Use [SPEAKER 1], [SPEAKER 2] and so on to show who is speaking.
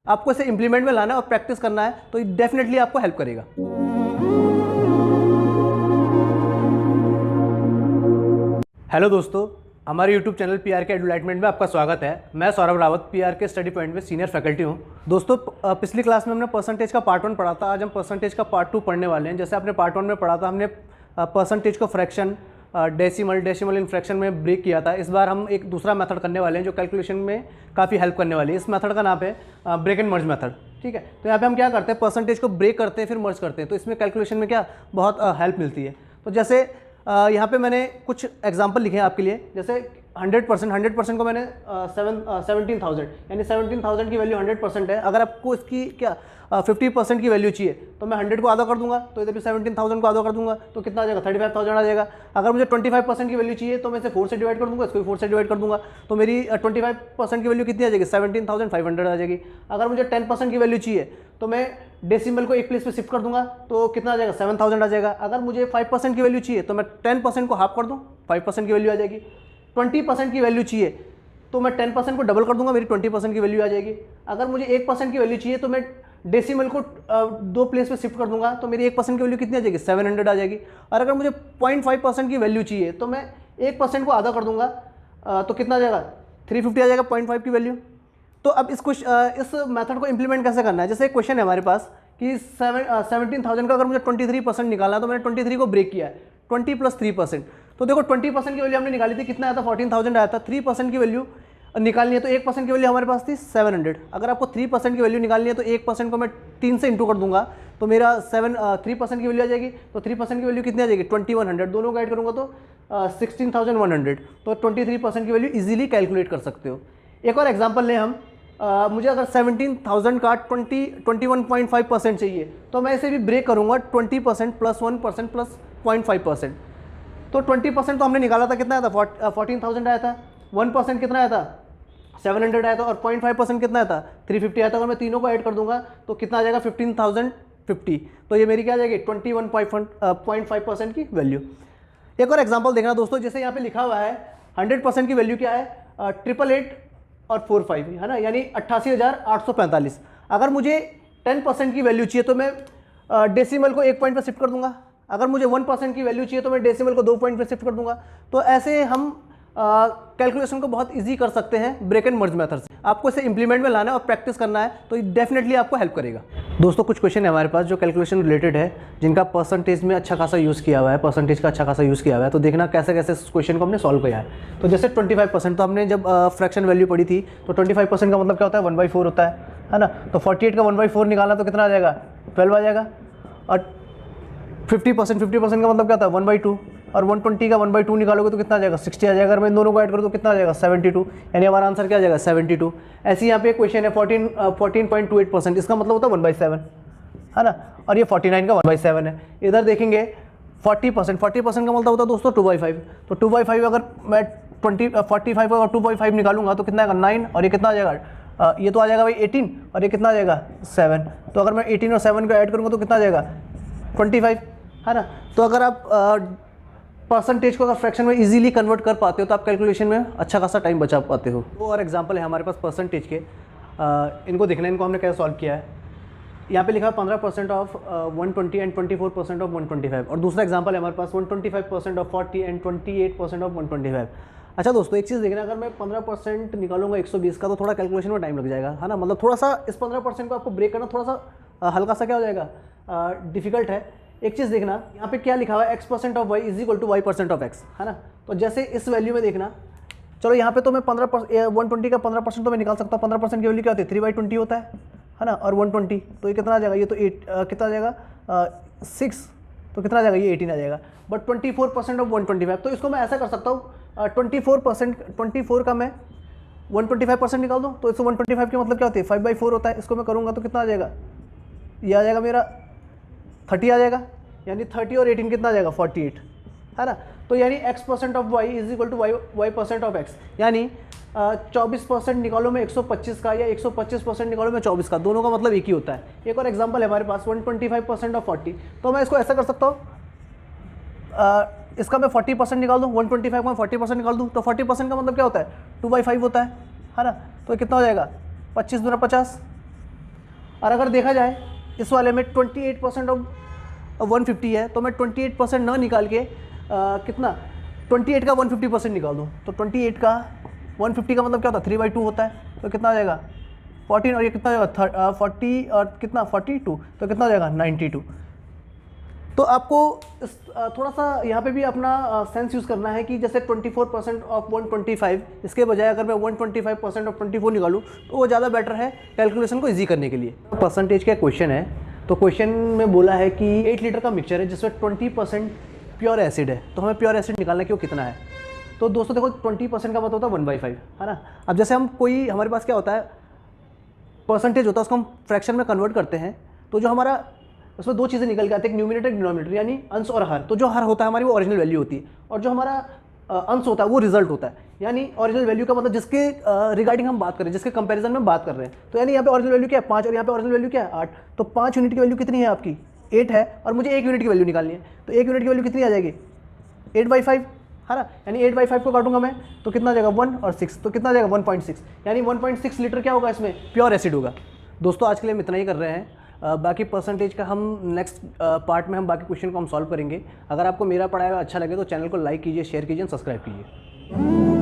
[SPEAKER 1] आपको इसे इंप्लीमेंट में लाना है और प्रैक्टिस करना है, तो डेफिनेटली आपको हेल्प करेगा। हेलो दोस्तों, हमारे यूट्यूब चैनल पीआरके एडवर्टाइजमेंट में आपका स्वागत है। मैं Saurabh Rawat PRK study point में सीनियर फैकल्टी हूँ। दोस्तों, पिछली क्लास में हमने परसेंटेज का पार्ट 1 पढ़ा था। आज हम परसेंटेज का पार्ट 2 पढ़ने वाले हैं। जैसे आपने पार्ट 1 में पढ़ा था, हमने परसेंटेज को फ्रैक्शन, डेसिमल इन फ्रैक्शन में ब्रेक किया था। इस बार हम एक दूसरा मेथड करने वाले हैं जो कैलकुलेशन में काफ़ी हेल्प करने वाली है। इस मेथड का नाम है ब्रेक एंड मर्ज मेथड। ठीक है, तो यहाँ पे हम क्या करते हैं, परसेंटेज को ब्रेक करते हैं फिर मर्ज करते हैं, तो इसमें कैलकुलेशन में क्या बहुत हेल्प मिलती है। तो जैसे यहाँ पे मैंने कुछ एग्जांपल लिखे हैं आपके लिए। जैसे 100% को मैंने 17,000 यानी 17,000 की वैल्यू 100% है। अगर आपको इसकी क्या 50% की वैल्यू चाहिए तो मैं 100 को आधा कर दूंगा, तो इधर भी 17,000 को आधा कर दूंगा, तो कितना आ जाएगा, 35,000 आ जाएगा। अगर मुझे 25% की वैल्यू चाहिए तो मैं इसे 4 से डिवाइड कर दूंगा, इसको भी 4 से डिवाइड कर दूंगा, तो मेरी 25% की वैल्यू कितनी आ जाएगी, 17,500 आ जाएगी। अगर मुझे 10% की वैल्यू चाहिए तो मैं डेसिमल को एक प्लेस पे शिफ्ट कर दूंगा, तो कितना आ जाएगा, 7,000 आ जाएगा। अगर मुझे 5% की वैल्यू चाहिए तो मैं 10% को हाफ कर दूँ, 5% की वैल्यू आ जाएगी। 20% की वैल्यू चाहिए तो मैं 10% को डबल कर दूंगा, मेरी 20% की वैल्यू आ जाएगी। अगर मुझे 1% की वैल्यू चाहिए तो मैं डेसिमल को 2 प्लेस पे शिफ्ट कर दूंगा, तो मेरी 1% की वैल्यू कितनी आ जाएगी, 700 आ जाएगी। और अगर मुझे 0.5% की वैल्यू चाहिए तो मैं 1% को आधा कर दूंगा, तो कितना आ जाएगा, 350 आ जाएगा 0.5 की वैल्यू। तो अब इस मेथड को इंप्लीमेंट कैसे करना है। जैसे एक क्वेश्चन है हमारे पास कि 17,000 का अगर मुझे 23% निकालना है, तो मैंने 23 को ब्रेक किया है, 20 + 3%। तो देखो 20% की वैल्यू हमने निकाली थी, कितना आया था, 14,000 आया था। 3% की वैल्यू निकालनी है तो 1% की वैल्यू हमारे पास थी 700। अगर आपको 3% की वैल्यू निकालनी है तो 1% को मैं 3 से इंटू कर दूंगा, तो मेरा 3% की वैल्यू आ जाएगी। तो 3% की वैल्यू कितनी आ जाएगी, 2100। दोनों को ऐड करूँगा तो 16,100। तो 23% की वैल्यू इजीली कैलकुलेट कर सकते हो। एक और एग्जाम्पल लें हम, मुझे अगर 17,000 का 21.5% चाहिए तो मैं इसे भी ब्रेक करूँगा, 20% + 1% + 0.5%। तो 20% तो हमने निकाला था, कितना आया था, 14,000 आया था। 1% कितना आया था, 700 आया था। और 0.5% कितना आया था, 350 आया था। अगर मैं तीनों को ऐड कर दूंगा तो कितना आ जाएगा, 15,050। तो ये मेरी क्या आ जाएगी, 21.5% की वैल्यू। एक और एग्जांपल देखना दोस्तों, जैसे यहाँ पे लिखा हुआ है 100% की वैल्यू क्या है, 888 और 45 है ना, यानी 88,845। अगर मुझे 10% की वैल्यू चाहिए तो मैं डेसिमल को 1 पॉइंट पर शिफ्ट कर दूंगा। अगर मुझे 1% की वैल्यू चाहिए तो मैं डेसिमल को 2 पॉइंट पे शिफ्ट कर दूंगा। तो ऐसे हम कैलकुलेशन को बहुत इजी कर सकते हैं ब्रेक एंड मर्ज मेथड से। आपको इसे इंप्लीमेंट में लाना है और प्रैक्टिस करना है, तो डेफिनेटली आपको हेल्प करेगा। दोस्तों, कुछ क्वेश्चन है हमारे पास जो कैलकुलेशन रिलेटेड है, जिनका परसेंटेज में अच्छा खासा यूज़ किया हुआ है, परसेंटेज का अच्छा खासा यूज़ किया हुआ है। तो देखना कैसे कैसे इस क्वेश्चन को हमने सॉल्व किया है। तो जैसे 25%, तो हमने जब फ्रैक्शन वैल्यू पढ़ी थी तो 25% का मतलब क्या होता है, 1/4 होता है ना। तो 48 का 1/4 निकालना तो कितना आ जाएगा, 12 आ जाएगा। और 50% का मतलब क्या होता है, 1/2। और 120 का 1/2 निकालोगे तो कितना आ जाएगा, 60 आ जाएगा। अगर मैं इन दोनों को ऐड करूँ तो कितना आ जाएगा, 72। यानी हमारा आंसर क्या आ जाएगा, 72। ऐसे यहाँ पे एक क्वेश्चन है 14.28%, इसका मतलब होता है 1/7 है ना। और ये 49 का 1/7 है। इधर देखेंगे 40% का मतलब होता है दोस्तों 2/5। तो 2/5 अगर मैं 45 का 2/5 निकालूंगा तो कितना आएगा, 9। और ये कितना आ जाएगा, ये तो आ जाएगा भाई 18, और ये कितना आ जाएगा, 7। तो अगर मैं 18 और 7 को ऐड करूँगा तो कितना आ जाएगा, 25 है ना। तो अगर आप परसेंटेज को अगर फ्रैक्शन में इजीली कन्वर्ट कर पाते हो तो आप कैलकुलेशन में अच्छा खासा टाइम बचा पाते हो। वो और एग्जांपल है हमारे पास परसेंटेज के, इनको देखना है, इनको हमने कैसे सॉल्व किया है। यहाँ पे लिखा है 15% ऑफ 120 एंड 24% ऑफ 125। और दूसरा एग्जांपल है हमारे पास 125% ऑफ 40 एंड 28% ऑफ 125। अच्छा दोस्तों, एक चीज़ देखना, अगर मैं 15% निकालूंगा 120 का तो थोड़ा कैलकुलेशन में टाइम लग जाएगा, है ना। मतलब थोड़ा सा इस 15% को आपको ब्रेक करना थोड़ा सा हल्का सा क्या हो जाएगा, डिफिकल्ट है। एक चीज़ देखना, यहाँ पे क्या लिखा हुआ है, x% of y = y% of x, है ना। तो जैसे इस वैल्यू में देखना, चलो यहाँ पे तो मैं 120 का 15% तो मैं निकाल सकता हूँ। 15% की वैल्यू क्या होती है, 3/20 होता है ना। और 120 तो ये कितना आ जाएगा, ये तो 8 कितना आ जाएगा, 6। तो कितना आ जाएगा, ये 18 आ जाएगा। बट 24% ऑफ 125, तो इसको मैं ऐसा कर सकता हूँ, 24 का मैं 125% निकाल दूँ, तो इसको 125 की मतलब क्या होती है, 5/4 होता है। इसको मैं करूँगा तो कितना आ जाएगा, ये आ जाएगा मेरा 30 आ जाएगा। यानी 30 और 18 कितना आ जाएगा, 48 है ना। तो यानी x% of y = y% of x, यानी 24% निकालो मैं 125 का, या 125% निकालो मैं 24 का, दोनों का मतलब एक ही होता है। एक और एग्जांपल है हमारे पास 125% ऑफ 40। तो मैं इसको ऐसा कर सकता हूँ, इसका मैं 40% निकाल दूँ, 125 में 40% निकाल दूँ, तो 40% का मतलब क्या होता है, 2/5 होता है ना। तो कितना हो जाएगा, 25 × 50 और अगर देखा जाए इस वाले में 28% ऑफ 150 है, तो मैं 28% ना निकाल के कितना 28 का 150% निकाल दूँ, तो 28 का 150 का मतलब क्या होता है 3/2 होता है, तो कितना आ जाएगा 14, और ये कितना हो जाएगा 40 और कितना 42, तो कितना हो जाएगा 92। तो आपको थोड़ा सा यहाँ पे भी अपना सेंस यूज़ करना है कि जैसे 24% ऑफ 125, इसके बजाय अगर मैं 125% ऑफ 24 निकालूँ तो वो ज़्यादा बेटर है कैलकुलेशन को ईजी करने के लिए। परसेंटेज का क्वेश्चन है, तो क्वेश्चन में बोला है कि 8 लीटर का मिक्सचर है जिसमें 20% प्योर एसिड है, तो हमें प्योर एसिड निकालना है कि वो कितना है। तो दोस्तों देखो 20% का मतलब होता है 1/5, है ना। अब जैसे हम कोई हमारे पास क्या होता है परसेंटेज होता है, उसको हम फ्रैक्शन में कन्वर्ट करते हैं, तो जो हमारा उसमें दो चीज़ें निकल के आती है, एक न्यूमिनेटर एक डिनोमिनेटर, यानी अंश और हर। तो जो हर होता है हमारी वो ओरिजिनल वैल्यू होती है, और जो हमारा अंश होता है वो रिजल्ट होता है। यानी ओरिजिनल वैल्यू का मतलब जिसके रिगार्डिंग हम बात कर रहे हैं, जिसके कंपैरिजन में बात कर रहे हैं। तो यानी यहाँ पे ओरिजिनल वैल्यू क्या है 5 और यहाँ पे ओरिजिनल वैल्यू क्या है 8। तो 5 यूनिट की वैल्यू कितनी है आपकी 8 है, और मुझे 1 यूनिट की वैल्यू निकालनी है। तो 1 यूनिट की वैल्यू कितनी आ जाएगी 8/5, है ना। यानी 8/5 को काटूंगा मैं तो कितना आ जाएगा 1 और 6, तो कितना आ जाएगा 1.6। यानी 1.6 लीटर क्या होगा इसमें प्योर एसिड होगा। दोस्तों आज के लिए हम इतना ही कर रहे हैं, बाकी परसेंटेज का हम नेक्स्ट पार्ट में हम बाकी क्वेश्चन को हम सॉल्व करेंगे। अगर आपको मेरा पढ़ाया अच्छा लगे तो चैनल को लाइक कीजिए, शेयर कीजिए, सब्सक्राइब कीजिए।